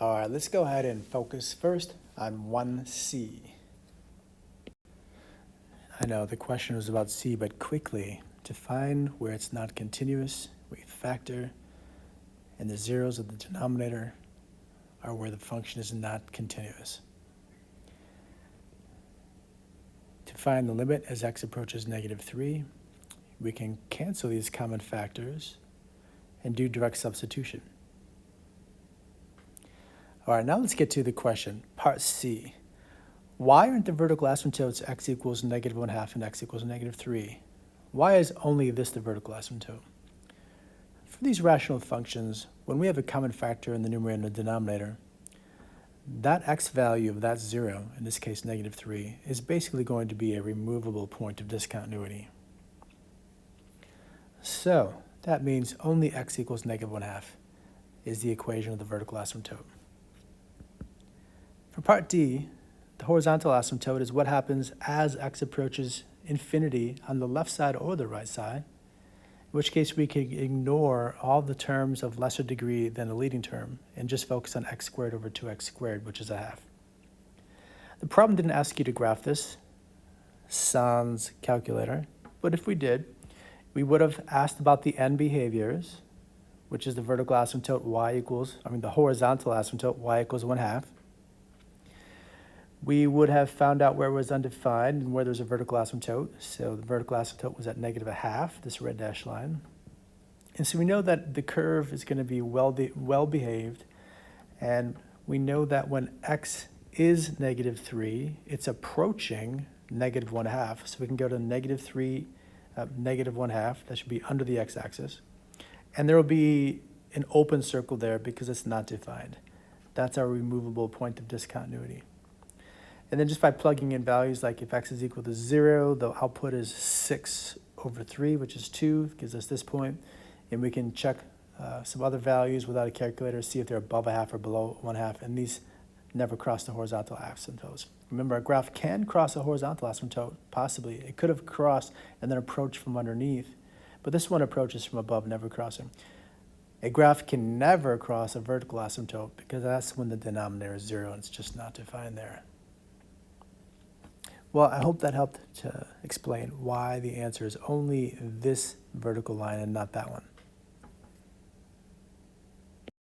All right, let's go ahead and focus first on 1C. I know the question was about C, but quickly, to find where it's not continuous, we factor, and the zeros of the denominator are where the function is not continuous. To find the limit as x approaches -3, we can cancel these common factors and do direct substitution. All right, now let's get to the question, part C. Why aren't the vertical asymptotes x equals -1/2 and x equals -3? Why is only this the vertical asymptote? For these rational functions, when we have a common factor in the numerator and the denominator, that x value of that 0, in this case -3, is basically going to be a removable point of discontinuity. So that means only x equals -1/2 is the equation of the vertical asymptote. For part D, the horizontal asymptote is what happens as x approaches infinity on the left side or the right side, in which case we can ignore all the terms of lesser degree than the leading term and just focus on x squared over 2x squared, which is 1/2. The problem didn't ask you to graph this, sans calculator, but if we did, we would have asked about the end behaviors, which is the vertical asymptote the horizontal asymptote y equals 1/2. We would have found out where it was undefined and where there's a vertical asymptote. So the vertical asymptote was at -1/2, this red dashed line. And so we know that the curve is going to be well behaved. And we know that when x is -3, it's approaching -1/2. So we can go to -3, -1/2. That should be under the x-axis. And there will be an open circle there because it's not defined. That's our removable point of discontinuity. And then just by plugging in values, like if x is equal to 0, the output is 6/3, which is 2, gives us this point. And we can check some other values without a calculator, see if they're above 1/2 or below 1/2, and these never cross the horizontal asymptotes. Remember, a graph can cross a horizontal asymptote, possibly. It could have crossed and then approached from underneath, but this one approaches from above, never crossing. A graph can never cross a vertical asymptote because that's when the denominator is 0 and it's just not defined there. Well, I hope that helped to explain why the answer is only this vertical line and not that one.